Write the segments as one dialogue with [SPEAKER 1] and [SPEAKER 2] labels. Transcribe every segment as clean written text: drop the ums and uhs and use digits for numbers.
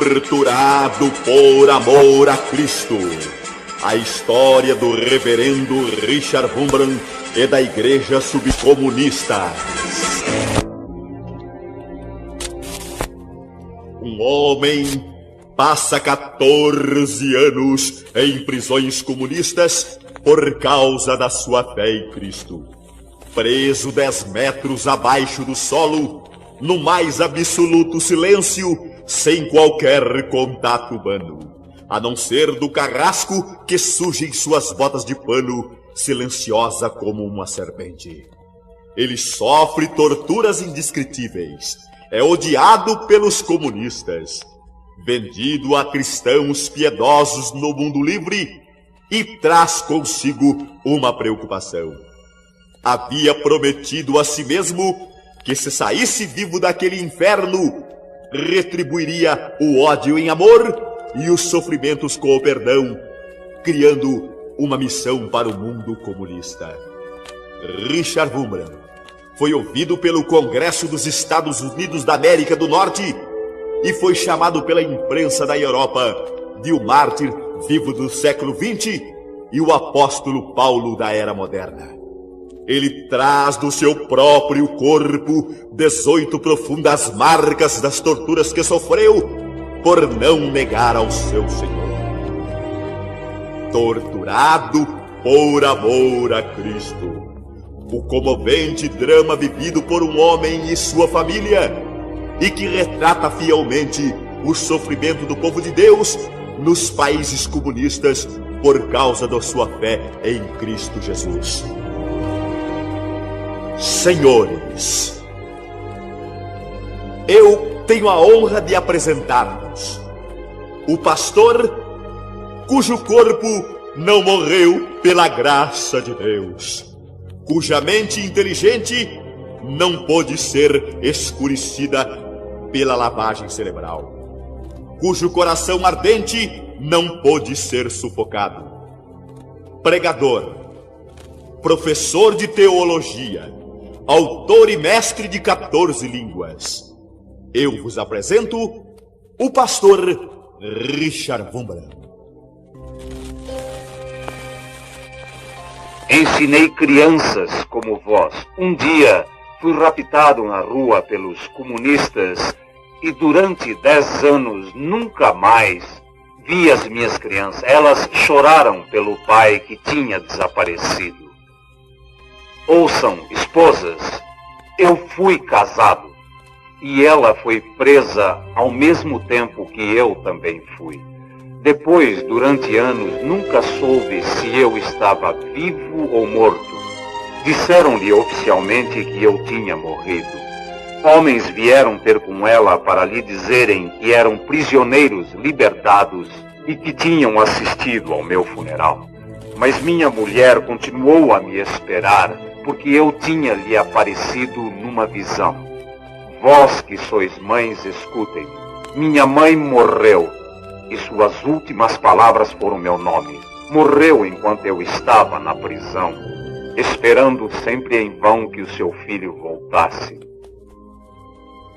[SPEAKER 1] Torturado por amor a Cristo. A história do reverendo Richard Wurmbrand e da Igreja Subcomunista. Um homem passa 14 anos em prisões comunistas por causa da sua fé em Cristo. Preso 10 metros abaixo do solo, no mais absoluto silêncio, sem qualquer contato humano, a não ser do carrasco que surge em suas botas de pano, silenciosa como uma serpente. Ele sofre torturas indescritíveis, é odiado pelos comunistas, vendido a cristãos piedosos no mundo livre e traz consigo uma preocupação. Havia prometido a si mesmo que, se saísse vivo daquele inferno, retribuiria o ódio em amor e os sofrimentos com o perdão, criando uma missão para o mundo comunista. Richard Wurmbrand foi ouvido pelo Congresso dos Estados Unidos da América do Norte e foi chamado pela imprensa da Europa de o mártir vivo do século XX e o apóstolo Paulo da era moderna. Ele traz do seu próprio corpo 18 profundas marcas das torturas que sofreu por não negar ao seu Senhor. Torturado por amor a Cristo. O comovente drama vivido por um homem e sua família e que retrata fielmente o sofrimento do povo de Deus nos países comunistas por causa da sua fé em Cristo Jesus. Senhores, eu tenho a honra de apresentar-vos o pastor cujo corpo não morreu pela graça de Deus, cuja mente inteligente não pôde ser escurecida pela lavagem cerebral, cujo coração ardente não pôde ser sufocado. Pregador, professor de teologia, autor e mestre de 14 línguas, eu vos apresento o pastor Richard Wurmbrand.
[SPEAKER 2] Ensinei crianças como vós. Um dia fui raptado na rua pelos comunistas e durante 10 anos nunca mais vi as minhas crianças. Elas choraram pelo pai que tinha desaparecido. Ouçam, esposas, eu fui casado e ela foi presa ao mesmo tempo que eu também fui. Depois, durante anos, nunca soube se eu estava vivo ou morto. Disseram-lhe oficialmente que eu tinha morrido. Homens vieram ter com ela para lhe dizerem que eram prisioneiros libertados e que tinham assistido ao meu funeral. Mas minha mulher continuou a me esperar, porque eu tinha lhe aparecido numa visão. Vós que sois mães, escutem. Minha mãe morreu, e suas últimas palavras foram meu nome. Morreu enquanto eu estava na prisão, esperando sempre em vão que o seu filho voltasse.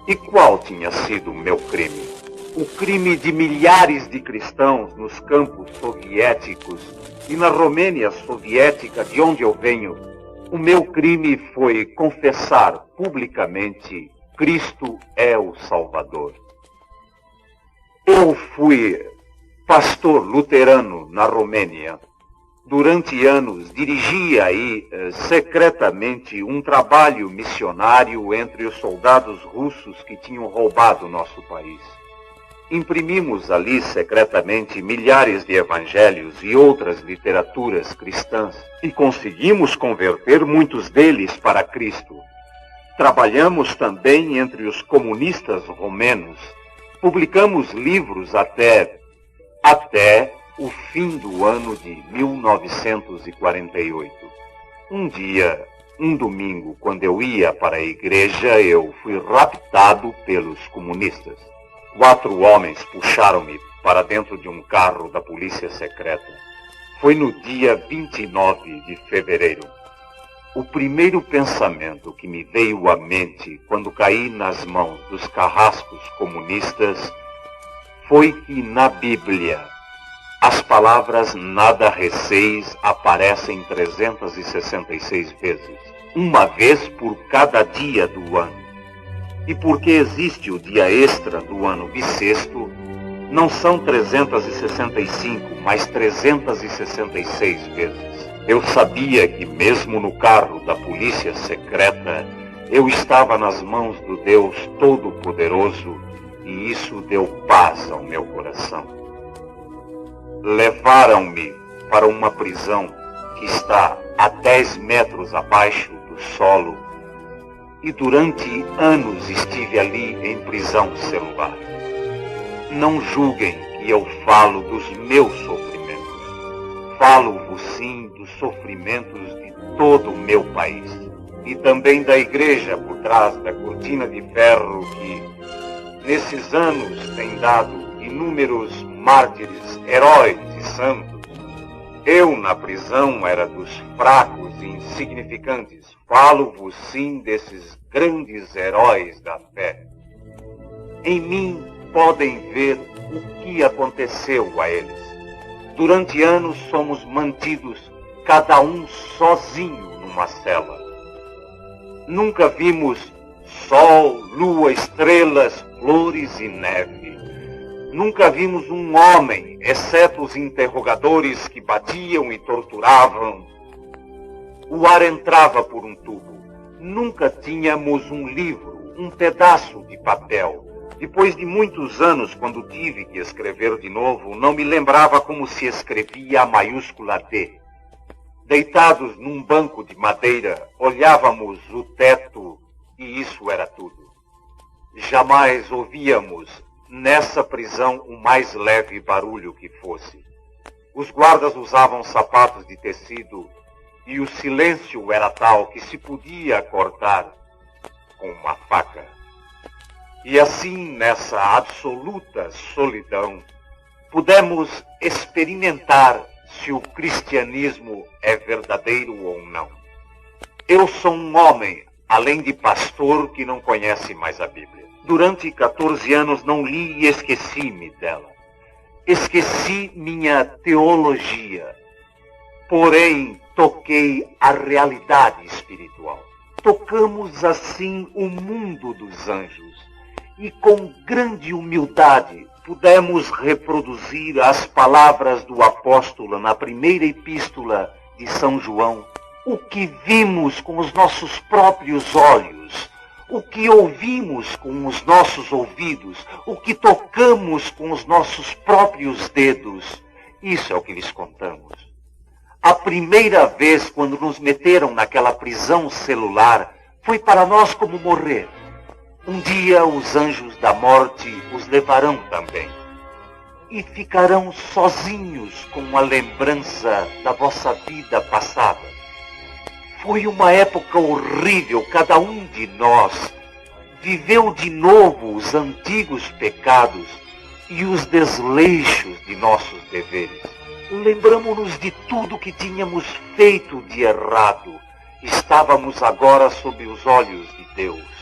[SPEAKER 2] E qual tinha sido o meu crime? O crime de milhares de cristãos nos campos soviéticos e na Romênia soviética, de onde eu venho. O meu crime foi confessar publicamente: Cristo é o Salvador. Eu fui pastor luterano na Romênia. Durante anos dirigi aí secretamente um trabalho missionário entre os soldados russos que tinham roubado nosso país. Imprimimos ali secretamente milhares de evangelhos e outras literaturas cristãs e conseguimos converter muitos deles para Cristo. Trabalhamos também entre os comunistas romenos. Publicamos livros até o fim do ano de 1948. Um dia, um domingo, quando eu ia para a igreja, eu fui raptado pelos comunistas. 4 homens puxaram-me para dentro de um carro da polícia secreta. Foi no dia 29 de fevereiro. O primeiro pensamento que me veio à mente quando caí nas mãos dos carrascos comunistas foi que na Bíblia as palavras nada receis aparecem 366 vezes, uma vez por cada dia do ano. E porque existe o dia extra do ano bissexto, não são 365, mas 366 vezes. Eu sabia que mesmo no carro da polícia secreta, eu estava nas mãos do Deus Todo-Poderoso, e isso deu paz ao meu coração. Levaram-me para uma prisão que está a 10 metros abaixo do solo, e durante anos estive ali em prisão celular. Não julguem que eu falo dos meus sofrimentos. Falo-vos sim dos sofrimentos de todo o meu país. E também da igreja por trás da cortina de ferro que, nesses anos, tem dado inúmeros mártires, heróis e santos. Eu, na prisão, era dos fracos e insignificantes. Falo-vos sim desses grandes heróis da fé. Em mim podem ver o que aconteceu a eles. Durante anos somos mantidos, cada um sozinho numa cela. Nunca vimos sol, lua, estrelas, flores e neve. Nunca vimos um homem, exceto os interrogadores que batiam e torturavam. O ar entrava por um tubo. Nunca tínhamos um livro, um pedaço de papel. Depois de muitos anos, quando tive que escrever de novo, não me lembrava como se escrevia a maiúscula D. Deitados num banco de madeira, olhávamos o teto e isso era tudo. Jamais ouvíamos nessa prisão o mais leve barulho que fosse. Os guardas usavam sapatos de tecido e o silêncio era tal que se podia cortar com uma faca. E assim, nessa absoluta solidão, pudemos experimentar se o cristianismo é verdadeiro ou não. Eu sou um homem, além de pastor, que não conhece mais a Bíblia. Durante 14 anos não li e esqueci-me dela. Esqueci minha teologia. Porém, toquei a realidade espiritual. Tocamos assim o mundo dos anjos. E com grande humildade pudemos reproduzir as palavras do apóstolo na primeira epístola de São João. O que vimos com os nossos próprios olhos, o que ouvimos com os nossos ouvidos, o que tocamos com os nossos próprios dedos, isso é o que lhes contamos. A primeira vez quando nos meteram naquela prisão celular foi para nós como morrer. Um dia os anjos da morte os levarão também. E ficarão sozinhos com a lembrança da vossa vida passada. Foi uma época horrível, cada um de nós viveu de novo os antigos pecados e os desleixos de nossos deveres. Lembramos-nos de tudo que tínhamos feito de errado. Estávamos agora sob os olhos de Deus.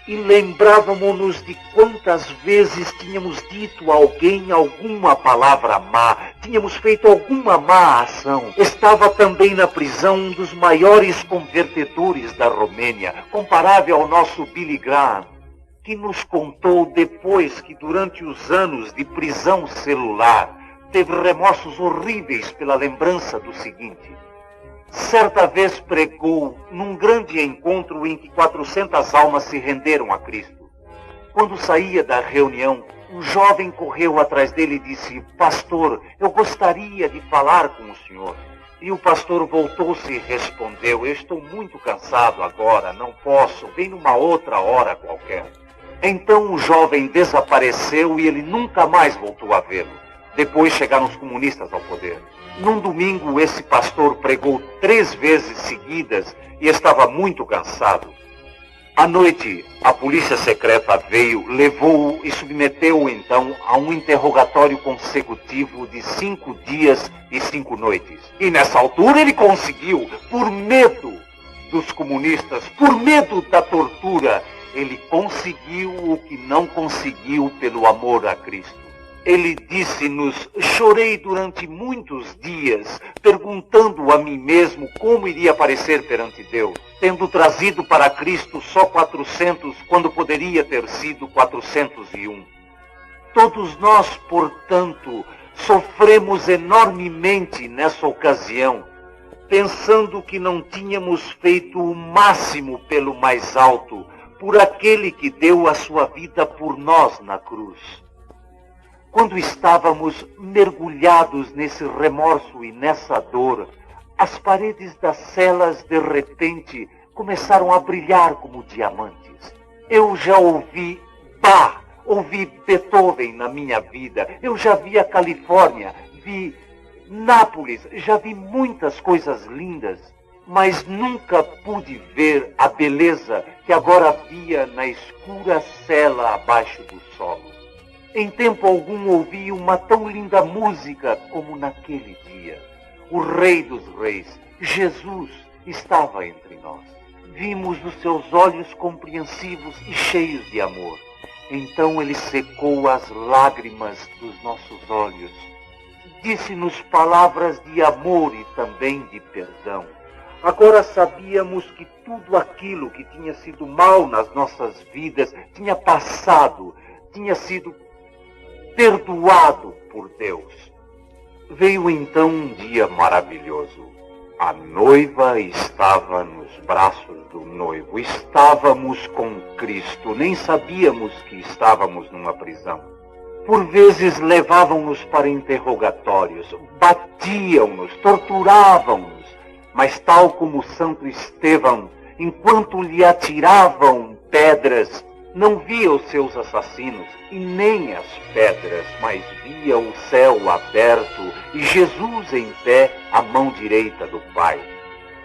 [SPEAKER 2] E lembrávamos-nos de quantas vezes tínhamos dito a alguém alguma palavra má, tínhamos feito alguma má ação. Estava também na prisão um dos maiores convertedores da Romênia, comparável ao nosso Billy Graham, que nos contou depois que durante os anos de prisão celular teve remorsos horríveis pela lembrança do seguinte. Certa vez pregou num grande encontro em que 400 almas se renderam a Cristo. Quando saía da reunião, um jovem correu atrás dele e disse: "Pastor, eu gostaria de falar com o senhor." E o pastor voltou-se e respondeu: "Eu estou muito cansado agora, não posso, vem numa outra hora qualquer." Então o jovem desapareceu e ele nunca mais voltou a vê-lo. Depois chegaram os comunistas ao poder. Num domingo, esse pastor pregou 3 vezes seguidas e estava muito cansado. À noite, a polícia secreta veio, levou-o e submeteu-o então a um interrogatório consecutivo de 5 dias e 5 noites. E nessa altura ele conseguiu, por medo dos comunistas, por medo da tortura, ele conseguiu o que não conseguiu pelo amor a Cristo. Ele disse-nos: chorei durante muitos dias, perguntando a mim mesmo como iria aparecer perante Deus, tendo trazido para Cristo só 400, quando poderia ter sido 401. Todos nós, portanto, sofremos enormemente nessa ocasião, pensando que não tínhamos feito o máximo pelo mais alto, por aquele que deu a sua vida por nós na cruz. Quando estávamos mergulhados nesse remorso e nessa dor, as paredes das celas, de repente, começaram a brilhar como diamantes. Eu já ouvi Bach, ouvi Beethoven na minha vida. Eu já vi a Califórnia, vi Nápoles, já vi muitas coisas lindas, mas nunca pude ver a beleza que agora via na escura cela abaixo do solo. Em tempo algum ouvi uma tão linda música como naquele dia. O Rei dos Reis, Jesus, estava entre nós. Vimos os seus olhos compreensivos e cheios de amor. Então ele secou as lágrimas dos nossos olhos. Disse-nos palavras de amor e também de perdão. Agora sabíamos que tudo aquilo que tinha sido mal nas nossas vidas tinha passado, tinha sido perdoado por Deus. Veio então um dia maravilhoso. A noiva estava nos braços do noivo. Estávamos com Cristo. Nem sabíamos que estávamos numa prisão. Por vezes levavam-nos para interrogatórios, batiam-nos, torturavam-nos. Mas tal como Santo Estevão, enquanto lhe atiravam pedras, não via os seus assassinos e nem as pedras, mas via o céu aberto e Jesus em pé à mão direita do Pai.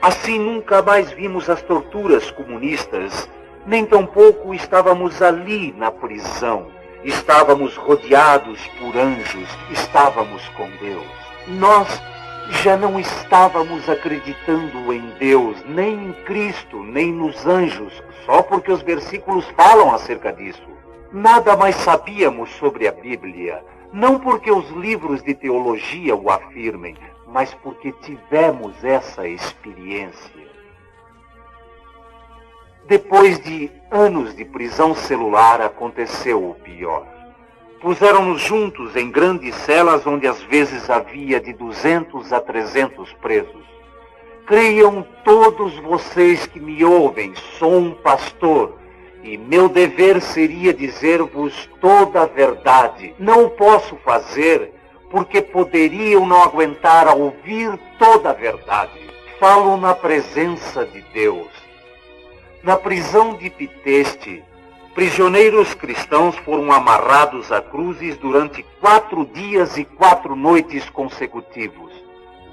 [SPEAKER 2] Assim nunca mais vimos as torturas comunistas, nem tampouco estávamos ali na prisão. Estávamos rodeados por anjos, estávamos com Deus. Nós já não estávamos acreditando em Deus, nem em Cristo, nem nos anjos, só porque os versículos falam acerca disso. Nada mais sabíamos sobre a Bíblia, não porque os livros de teologia o afirmem, mas porque tivemos essa experiência. Depois de anos de prisão celular, aconteceu o pior. Puseram-nos juntos em grandes celas onde às vezes havia de 200 a 300 presos. Creiam todos vocês que me ouvem, sou um pastor, e meu dever seria dizer-vos toda a verdade. Não o posso fazer porque poderiam não aguentar a ouvir toda a verdade. Falo na presença de Deus. Na prisão de Piteste, prisioneiros cristãos foram amarrados a cruzes durante 4 dias e 4 noites consecutivos.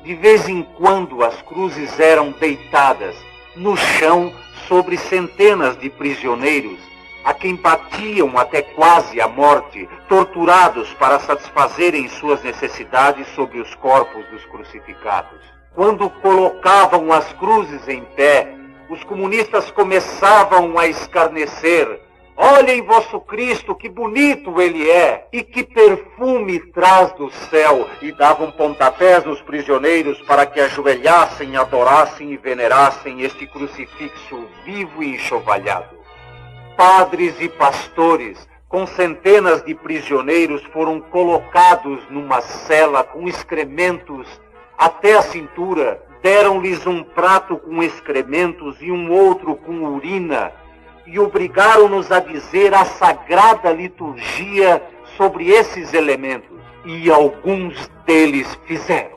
[SPEAKER 2] De vez em quando as cruzes eram deitadas no chão sobre centenas de prisioneiros, a quem batiam até quase a morte, torturados para satisfazerem suas necessidades sobre os corpos dos crucificados. Quando colocavam as cruzes em pé, os comunistas começavam a escarnecer: olhem vosso Cristo, que bonito ele é, e que perfume traz do céu, e davam pontapés nos prisioneiros para que ajoelhassem, adorassem e venerassem este crucifixo vivo e enxovalhado. Padres e pastores, com centenas de prisioneiros, foram colocados numa cela com excrementos até a cintura. Deram-lhes um prato com excrementos e um outro com urina, e obrigaram-nos a dizer a sagrada liturgia sobre esses elementos. E alguns deles fizeram.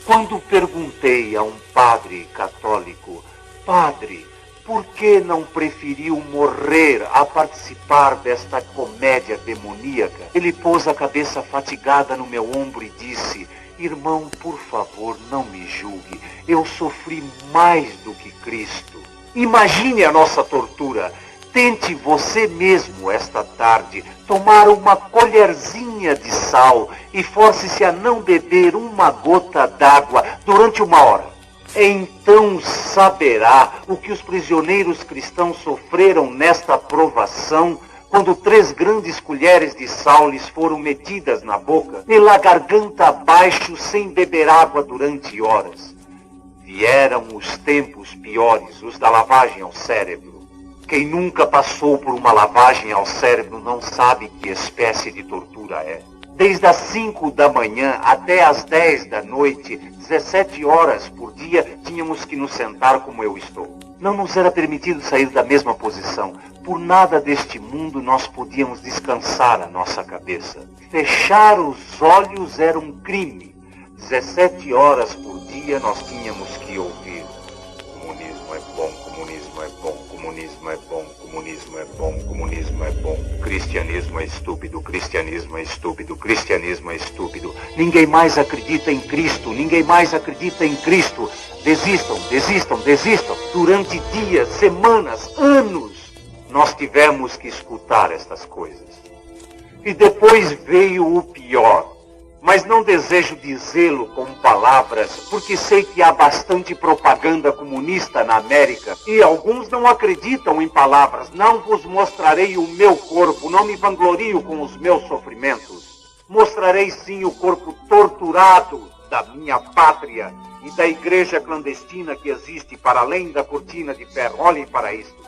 [SPEAKER 2] Quando perguntei a um padre católico: padre, por que não preferiu morrer a participar desta comédia demoníaca? Ele pôs a cabeça fatigada no meu ombro e disse: irmão, por favor, não me julgue. Eu sofri mais do que Cristo. Imagine a nossa tortura. Tente você mesmo esta tarde tomar uma colherzinha de sal e force-se a não beber uma gota d'água durante 1 hora. Então saberá o que os prisioneiros cristãos sofreram nesta provação, quando 3 grandes colheres de sal lhes foram metidas na boca, pela garganta abaixo, sem beber água durante horas. Vieram os tempos piores, os da lavagem ao cérebro. Quem nunca passou por uma lavagem ao cérebro não sabe que espécie de tortura é. Desde as 5 da manhã até as 10 da noite, 17 horas por dia, tínhamos que nos sentar como eu estou. Não nos era permitido sair da mesma posição. Por nada deste mundo nós podíamos descansar a nossa cabeça. Fechar os olhos era um crime. 17 horas por dia nós tínhamos que ouvir: comunismo é bom, comunismo é bom, comunismo é bom, comunismo é bom, comunismo é bom, cristianismo é estúpido, cristianismo é estúpido, cristianismo é estúpido. Ninguém mais acredita em Cristo, ninguém mais acredita em Cristo. Desistam, desistam, desistam. Durante dias, semanas, anos, nós tivemos que escutar estas coisas. E depois veio o pior. Mas não desejo dizê-lo com palavras, porque sei que há bastante propaganda comunista na América, e alguns não acreditam em palavras. Não vos mostrarei o meu corpo, não me vanglorio com os meus sofrimentos. Mostrarei sim o corpo torturado da minha pátria e da igreja clandestina que existe para além da cortina de ferro. Olhem para isto.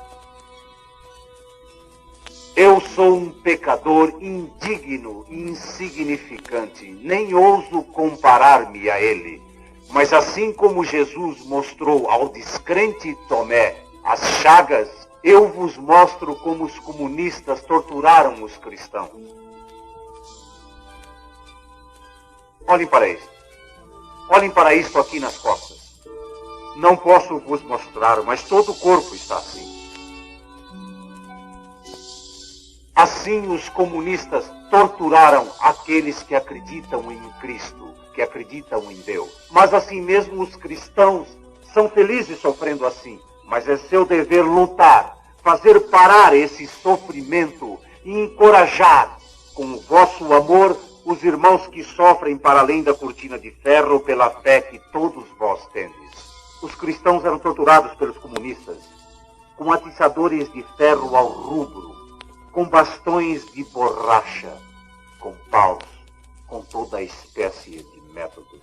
[SPEAKER 2] Eu sou um pecador indigno e insignificante, nem ouso comparar-me a ele. Mas assim como Jesus mostrou ao descrente Tomé as chagas, eu vos mostro como os comunistas torturaram os cristãos. Olhem para isto. Olhem para isto aqui nas costas. Não posso vos mostrar, mas todo o corpo está assim. Assim os comunistas torturaram aqueles que acreditam em Cristo, que acreditam em Deus. Mas assim mesmo os cristãos são felizes sofrendo assim. Mas é seu dever lutar, fazer parar esse sofrimento e encorajar com o vosso amor os irmãos que sofrem para além da cortina de ferro pela fé que todos vós tendes. Os cristãos eram torturados pelos comunistas com atiçadores de ferro ao rubro, com bastões de borracha, com paus, com toda a espécie de métodos.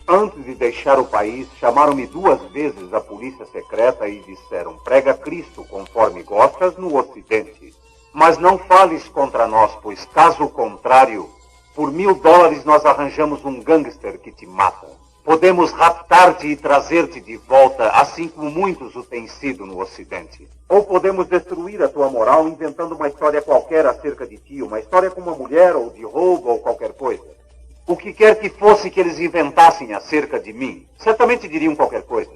[SPEAKER 2] Antes de deixar o país, chamaram-me 2 vezes a polícia secreta e disseram: prega Cristo conforme gostas no Ocidente, mas não fales contra nós, pois caso contrário, por $1000 nós arranjamos um gangster que te mata. Podemos raptar-te e trazer-te de volta, assim como muitos o têm sido no Ocidente. Ou podemos destruir a tua moral inventando uma história qualquer acerca de ti, uma história com uma mulher, ou de roubo, ou qualquer coisa. O que quer que fosse que eles inventassem acerca de mim, certamente diriam qualquer coisa.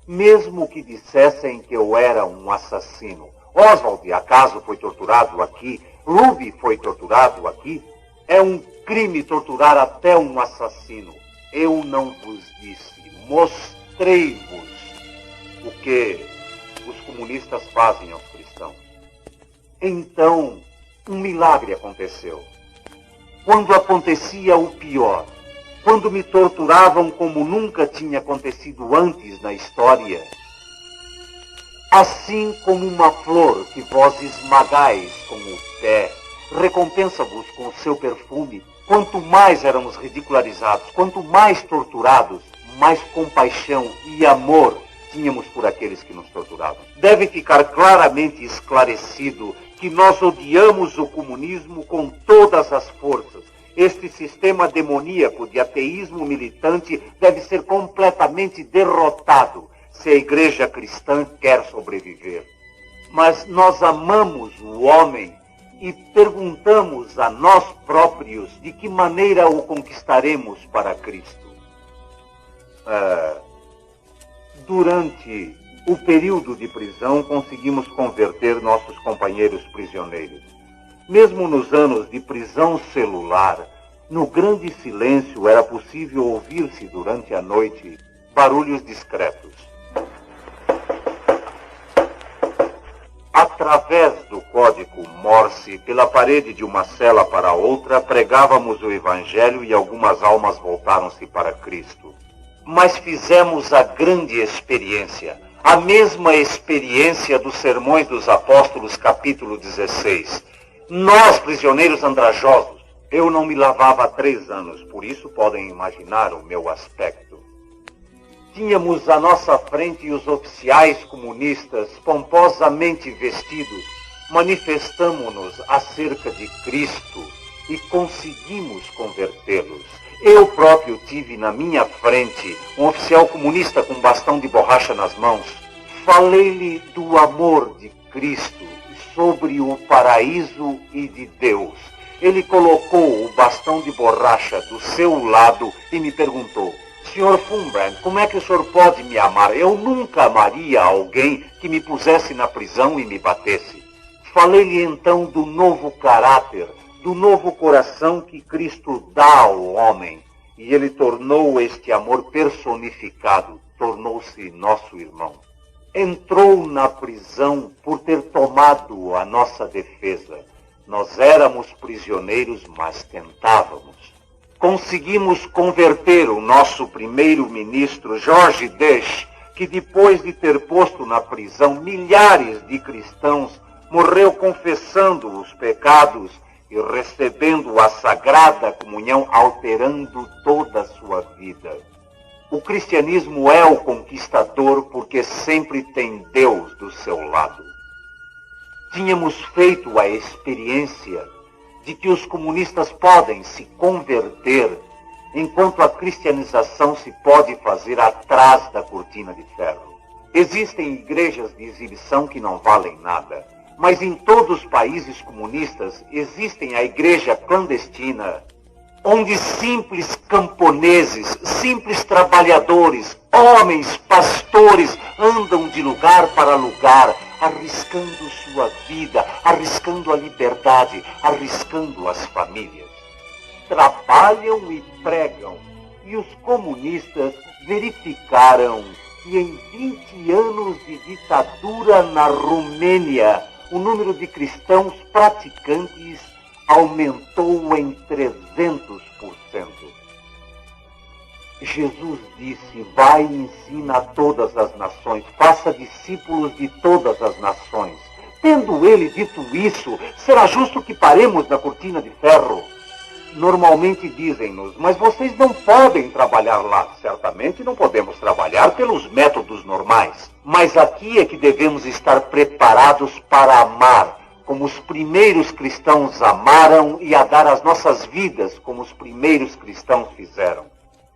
[SPEAKER 2] Mesmo que dissessem que eu era um assassino. Oswald, acaso, foi torturado aqui? Ruby foi torturado aqui? É um crime torturar até um assassino. Eu não vos disse, mostrei-vos o que os comunistas fazem aos cristãos. Então, um milagre aconteceu. Quando acontecia o pior, quando me torturavam como nunca tinha acontecido antes na história, assim como uma flor que vós esmagais com o pé, recompensa-vos com o seu perfume. Quanto mais éramos ridicularizados, quanto mais torturados, mais compaixão e amor tínhamos por aqueles que nos torturavam. Deve ficar claramente esclarecido que nós odiamos o comunismo com todas as forças. Este sistema demoníaco de ateísmo militante deve ser completamente derrotado se a igreja cristã quer sobreviver. Mas nós amamos o homem e perguntamos a nós próprios de que maneira o conquistaremos para Cristo. Durante o período de prisão, conseguimos converter nossos companheiros prisioneiros. Mesmo nos anos de prisão celular, no grande silêncio era possível ouvir-se durante a noite barulhos discretos. Através do código Morse, pela parede de uma cela para outra, pregávamos o Evangelho e algumas almas voltaram-se para Cristo. mas fizemos a grande experiência, a mesma experiência dos Sermões dos Apóstolos, capítulo 16. Nós, prisioneiros andrajosos, eu não me lavava há 3 anos, por isso podem imaginar o meu aspecto. Tínhamos à nossa frente os oficiais comunistas, pomposamente vestidos. Manifestamo-nos acerca de Cristo e conseguimos convertê-los. Eu próprio tive na minha frente um oficial comunista com um bastão de borracha nas mãos. Falei-lhe do amor de Cristo, sobre o paraíso e de Deus. Ele colocou o bastão de borracha do seu lado e me perguntou: Sr. Fulbrand, como é que o senhor pode me amar? Eu nunca amaria alguém que me pusesse na prisão e me batesse. Falei-lhe então do novo caráter, do novo coração que Cristo dá ao homem. E ele tornou este amor personificado, tornou-se nosso irmão. Entrou na prisão por ter tomado a nossa defesa. Nós éramos prisioneiros, mas tentávamos. Conseguimos converter o nosso primeiro-ministro, George Bush, que depois de ter posto na prisão milhares de cristãos, morreu confessando os pecados e recebendo a sagrada comunhão, alterando toda a sua vida. O cristianismo é o conquistador porque sempre tem Deus do seu lado. Tínhamos feito a experiência de que os comunistas podem se converter, enquanto a cristianização se pode fazer atrás da cortina de ferro. Existem igrejas de exibição que não valem nada, mas em todos os países comunistas existem a igreja clandestina, onde simples camponeses, simples trabalhadores, homens, pastores, andam de lugar para lugar, arriscando sua vida, arriscando a liberdade, arriscando as famílias. Trabalham e pregam, e os comunistas verificaram que em 20 anos de ditadura na Romênia, o número de cristãos praticantes aumentou em 300%. Jesus disse: vai e ensina a todas as nações, faça discípulos de todas as nações. Tendo ele dito isso, será justo que paremos na cortina de ferro? Normalmente dizem-nos: mas vocês não podem trabalhar lá. Certamente não podemos trabalhar pelos métodos normais. Mas aqui é que devemos estar preparados para amar, como os primeiros cristãos amaram, e a dar as nossas vidas, como os primeiros cristãos fizeram.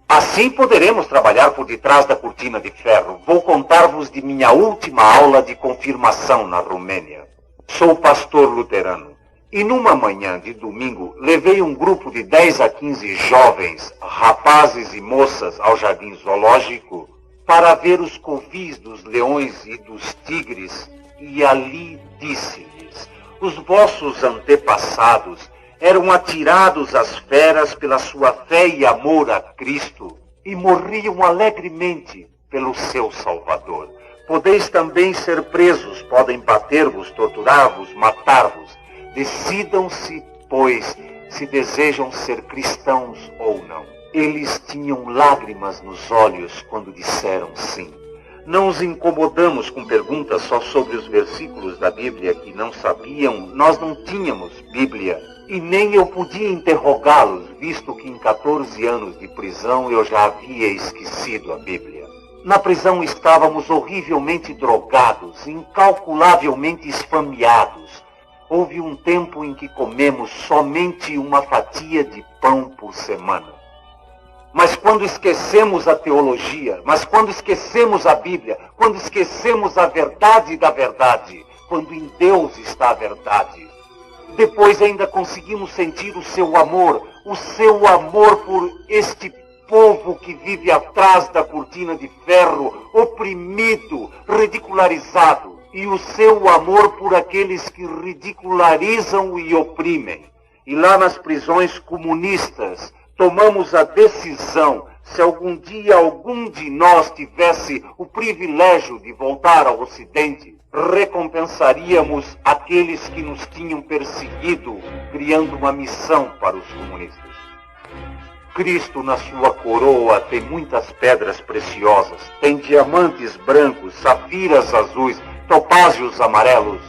[SPEAKER 2] Assim poderemos trabalhar por detrás da cortina de ferro. Vou contar-vos de minha última aula de confirmação na Romênia. Sou pastor luterano. E numa manhã de domingo, levei um grupo de 10 a 15 jovens, rapazes e moças, ao jardim zoológico para ver os covis dos leões e dos tigres, e ali disse-lhes: os vossos antepassados eram atirados às feras pela sua fé e amor a Cristo, e morriam alegremente pelo seu Salvador. Podeis também ser presos, podem bater-vos, torturar-vos, matar-vos. Decidam-se, pois, se desejam ser cristãos ou não. Eles tinham lágrimas nos olhos quando disseram sim. Não os incomodamos com perguntas só sobre os versículos da Bíblia que não sabiam. Nós não tínhamos Bíblia e nem eu podia interrogá-los, visto que em 14 anos de prisão eu já havia esquecido a Bíblia. Na prisão estávamos horrivelmente drogados, incalculavelmente esfameados. Houve um tempo em que comemos somente uma fatia de pão por semana. Mas quando esquecemos a teologia, mas quando esquecemos a Bíblia, quando esquecemos a verdade da verdade, quando em Deus está a verdade, depois ainda conseguimos sentir o seu amor por este povo que vive atrás da cortina de ferro, oprimido, ridicularizado, e o seu amor por aqueles que ridicularizam e oprimem. E lá nas prisões comunistas, tomamos a decisão, se algum dia algum de nós tivesse o privilégio de voltar ao Ocidente, recompensaríamos aqueles que nos tinham perseguido, criando uma missão para os comunistas. Cristo na sua coroa tem muitas pedras preciosas, tem diamantes brancos, safiras azuis, topázios amarelos.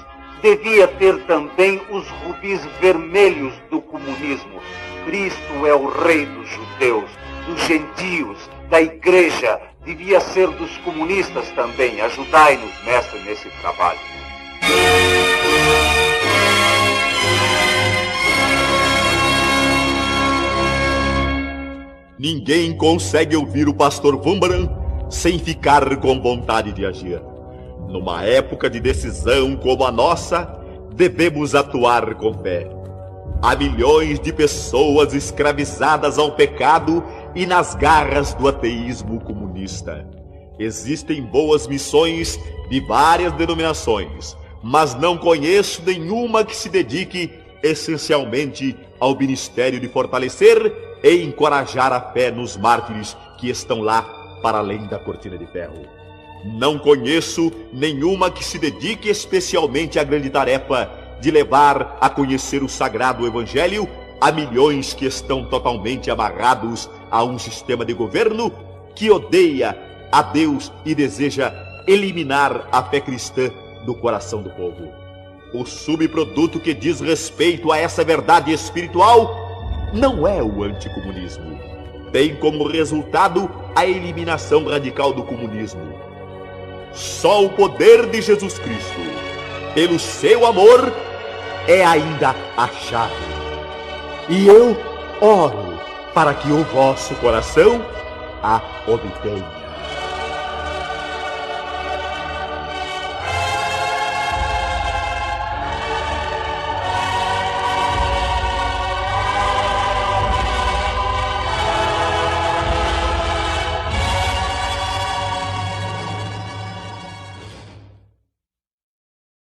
[SPEAKER 2] Devia ter também os rubis vermelhos do comunismo. Cristo é o rei dos judeus, dos gentios, da igreja. Devia ser dos comunistas também. Ajudai-nos, mestre, nesse trabalho.
[SPEAKER 1] Ninguém consegue ouvir o pastor Wurmbrand sem ficar com vontade de agir. Numa época de decisão como a nossa, devemos atuar com fé. Há milhões de pessoas escravizadas ao pecado e nas garras do ateísmo comunista. Existem boas missões de várias denominações, mas não conheço nenhuma que se dedique essencialmente ao ministério de fortalecer e encorajar a fé nos mártires que estão lá para além da cortina de ferro. Não conheço nenhuma que se dedique especialmente à grande tarefa de levar a conhecer o sagrado evangelho a milhões que estão totalmente amarrados a um sistema de governo que odeia a Deus e deseja eliminar a fé cristã do coração do povo. O subproduto que diz respeito a essa verdade espiritual não é o anticomunismo. Tem como resultado a eliminação radical do comunismo. Só o poder de Jesus Cristo, pelo seu amor, é ainda a chave. E eu oro para que o vosso coração a obtenha.